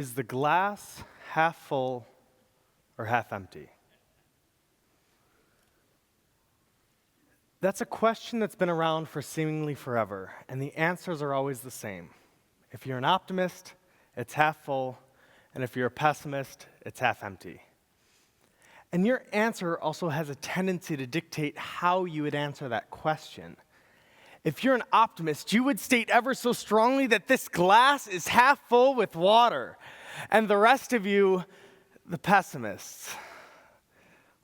Is the glass half full or half empty? That's a question that's been around for seemingly forever, and the answers are always the same. If you're an optimist, it's half full, and if you're a pessimist, it's half empty. And your answer also has a tendency to dictate how you would answer that question. If you're an optimist, you would state ever so strongly that this glass is half full with water. And the rest of you, the pessimists,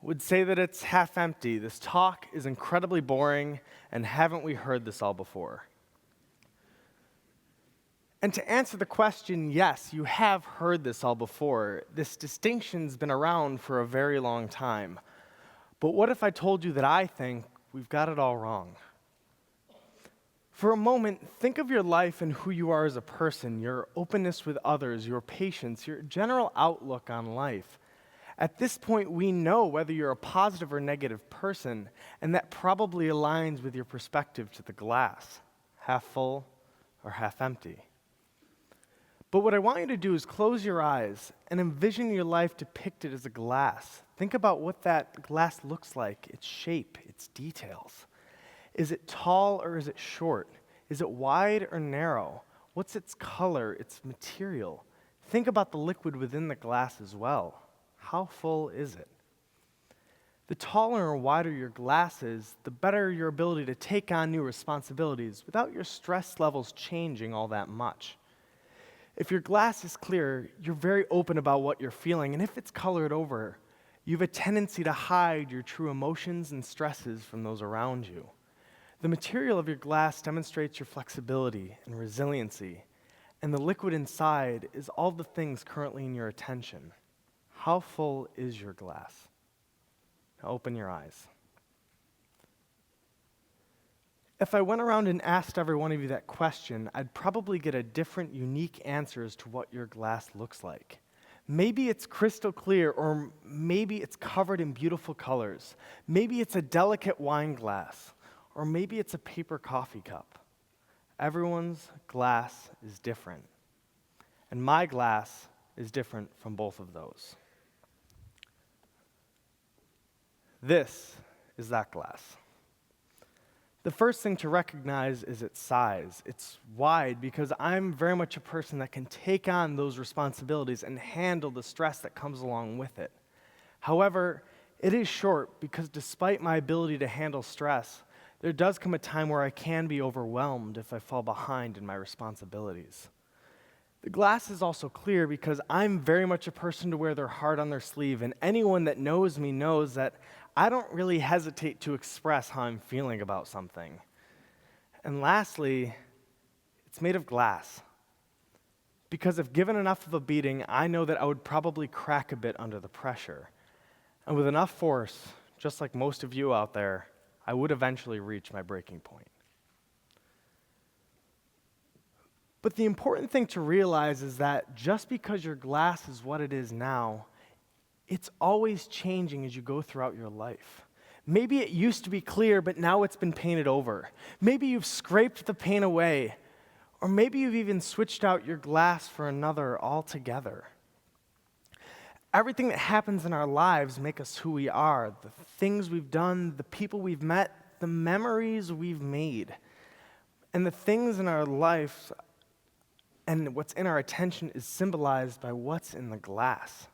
would say that it's half empty. This talk is incredibly boring, and haven't we heard this all before? And to answer the question, yes, you have heard this all before. This distinction's been around for a very long time. But what if I told you that I think we've got it all wrong? For a moment, think of your life and who you are as a person, your openness with others, your patience, your general outlook on life. At this point, we know whether you're a positive or negative person, and that probably aligns with your perspective to the glass, half full or half empty. But what I want you to do is close your eyes and envision your life depicted as a glass. Think about what that glass looks like, its shape, its details. Is it tall or is it short? Is it wide or narrow? What's its color, its material? Think about the liquid within the glass as well. How full is it? The taller or wider your glass is, the better your ability to take on new responsibilities without your stress levels changing all that much. If your glass is clear, you're very open about what you're feeling, and if it's colored over, you have a tendency to hide your true emotions and stresses from those around you. The material of your glass demonstrates your flexibility and resiliency, and the liquid inside is all the things currently in your attention. How full is your glass? Now open your eyes. If I went around and asked every one of you that question, I'd probably get a different, unique answer as to what your glass looks like. Maybe it's crystal clear, or maybe it's covered in beautiful colors. Maybe it's a delicate wine glass, or maybe it's a paper coffee cup. Everyone's glass is different, and my glass is different from both of those. This is that glass. The first thing to recognize is its size. It's wide because I'm very much a person that can take on those responsibilities and handle the stress that comes along with it. However, it is short because despite my ability to handle stress, there does come a time where I can be overwhelmed if I fall behind in my responsibilities. The glass is also clear because I'm very much a person to wear their heart on their sleeve, and anyone that knows me knows that I don't really hesitate to express how I'm feeling about something. And lastly, it's made of glass. Because if given enough of a beating, I know that I would probably crack a bit under the pressure. And with enough force, just like most of you out there, I would eventually reach my breaking point. But the important thing to realize is that just because your glass is what it is now, it's always changing as you go throughout your life. Maybe it used to be clear, but now it's been painted over. Maybe you've scraped the paint away, or maybe you've even switched out your glass for another altogether. Everything that happens in our lives make us who we are, the things we've done, the people we've met, the memories we've made. And the things in our life and what's in our attention is symbolized by what's in the glass.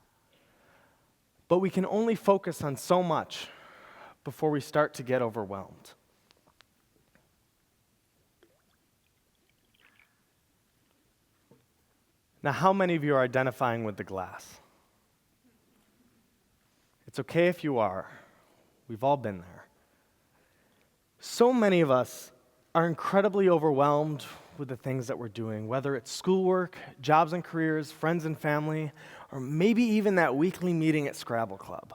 But we can only focus on so much before we start to get overwhelmed. Now, how many of you are identifying with the glass? It's okay if you are. We've all been there. So many of us are incredibly overwhelmed with the things that we're doing, whether it's schoolwork, jobs and careers, friends and family, or maybe even that weekly meeting at Scrabble Club.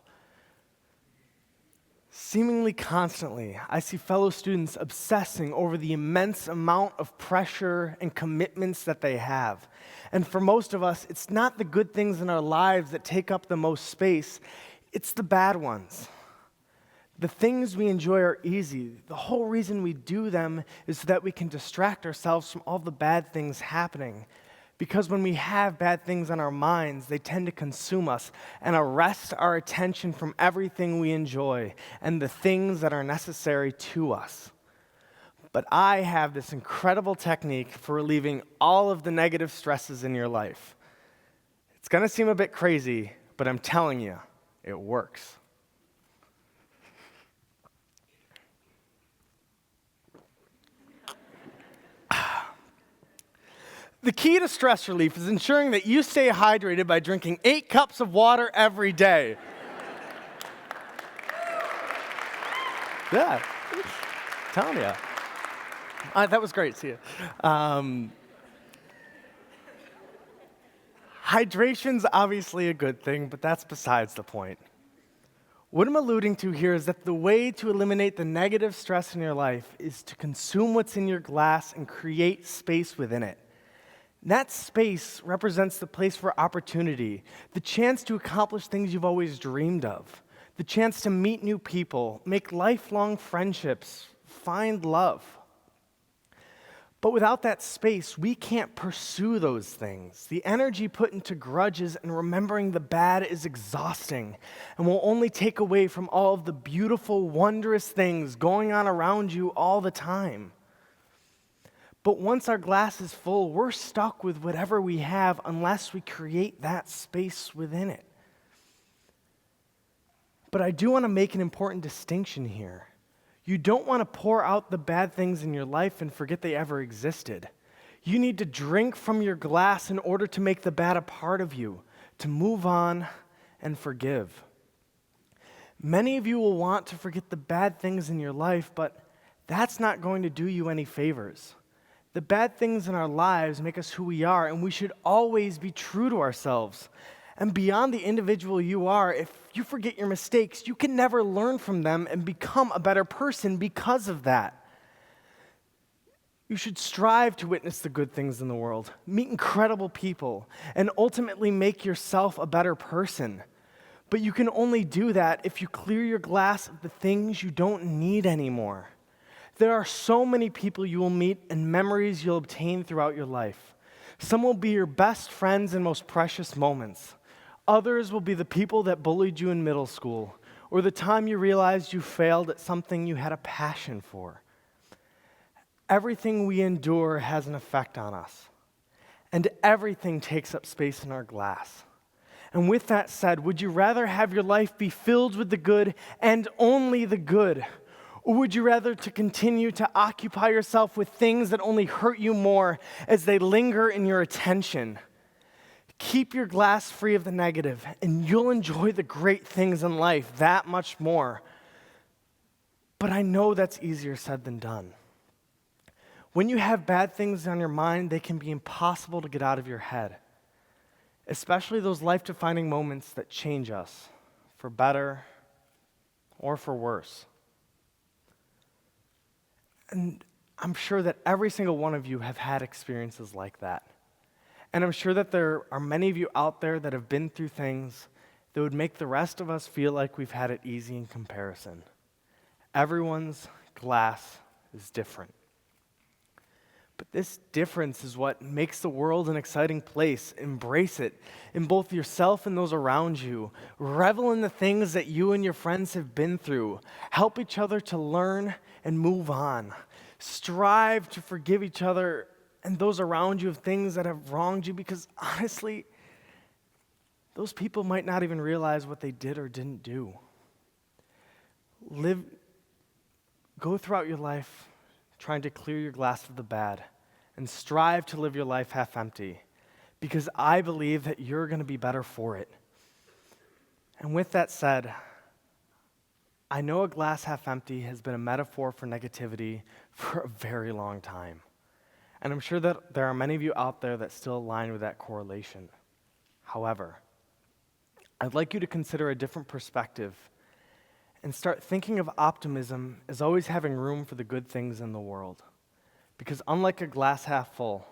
Seemingly constantly, I see fellow students obsessing over the immense amount of pressure and commitments that they have. And for most of us, it's not the good things in our lives that take up the most space, it's the bad ones. The things we enjoy are easy. The whole reason we do them is so that we can distract ourselves from all the bad things happening. Because when we have bad things on our minds, they tend to consume us and arrest our attention from everything we enjoy and the things that are necessary to us. But I have this incredible technique for relieving all of the negative stresses in your life. It's going to seem a bit crazy, but I'm telling you, it works. The key to stress relief is ensuring that you stay hydrated by drinking 8 cups of water every day. Yeah, telling you. That was great. See you. Hydration's obviously a good thing, but that's besides the point. What I'm alluding to here is that the way to eliminate the negative stress in your life is to consume what's in your glass and create space within it. That space represents the place for opportunity, the chance to accomplish things you've always dreamed of, the chance to meet new people, make lifelong friendships, find love. But without that space, we can't pursue those things. The energy put into grudges and remembering the bad is exhausting and will only take away from all of the beautiful, wondrous things going on around you all the time. But once our glass is full, we're stuck with whatever we have unless we create that space within it. But I do want to make an important distinction here. You don't want to pour out the bad things in your life and forget they ever existed. You need to drink from your glass in order to make the bad a part of you, to move on and forgive. Many of you will want to forget the bad things in your life, but that's not going to do you any favors. The bad things in our lives make us who we are, and we should always be true to ourselves. And beyond the individual you are, if you forget your mistakes, you can never learn from them and become a better person because of that. You should strive to witness the good things in the world, meet incredible people, and ultimately make yourself a better person. But you can only do that if you clear your glass of the things you don't need anymore. There are so many people you will meet and memories you'll obtain throughout your life. Some will be your best friends and most precious moments. Others will be the people that bullied you in middle school, or the time you realized you failed at something you had a passion for. Everything we endure has an effect on us, and everything takes up space in our glass. And with that said, would you rather have your life be filled with the good and only the good? Or would you rather to continue to occupy yourself with things that only hurt you more as they linger in your attention? Keep your glass free of the negative, and you'll enjoy the great things in life that much more. But I know that's easier said than done. When you have bad things on your mind, they can be impossible to get out of your head, especially those life-defining moments that change us for better or for worse. And I'm sure that every single one of you have had experiences like that. And I'm sure that there are many of you out there that have been through things that would make the rest of us feel like we've had it easy in comparison. Everyone's glass is different. But this difference is what makes the world an exciting place. Embrace it in both yourself and those around you. Revel in the things that you and your friends have been through. Help each other to learn and move on. Strive to forgive each other and those around you of things that have wronged you, because honestly, those people might not even realize what they did or didn't do. Go throughout your life trying to clear your glass of the bad, and strive to live your life half empty, because I believe that you're going to be better for it. And with that said, I know a glass half empty has been a metaphor for negativity for a very long time. And I'm sure that there are many of you out there that still align with that correlation. However, I'd like you to consider a different perspective and start thinking of optimism as always having room for the good things in the world. Because unlike a glass half full,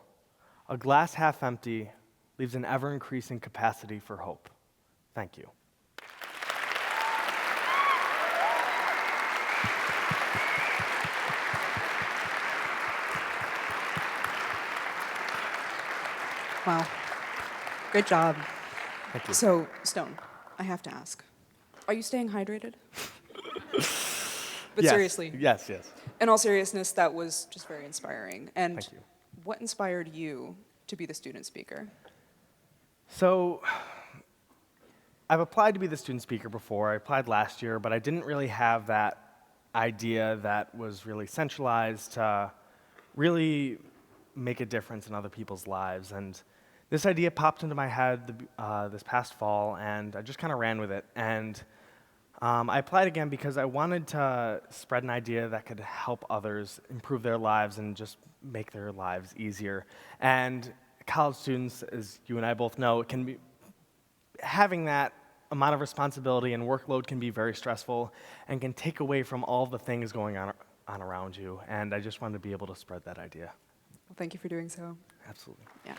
a glass half empty leaves an ever-increasing capacity for hope. Thank you. Wow. Good job. Thank you. So, Stone, I have to ask, are you staying hydrated? But Yes. seriously, Yes, yes. in all seriousness, that was just very inspiring. And Thank you. what inspired you to be the student speaker? So I've applied to be the student speaker before. I applied last year, but I didn't really have that idea that was really centralized to really make a difference in other people's lives. And this idea popped into my head this past fall, and I just kind of ran with it. And I applied again because I wanted to spread an idea that could help others improve their lives and just make their lives easier. And college students, as you and I both know, it can be having that amount of responsibility and workload can be very stressful and can take away from all the things going on around you. And I just wanted to be able to spread that idea. Well, thank you for doing so. Absolutely. Yeah.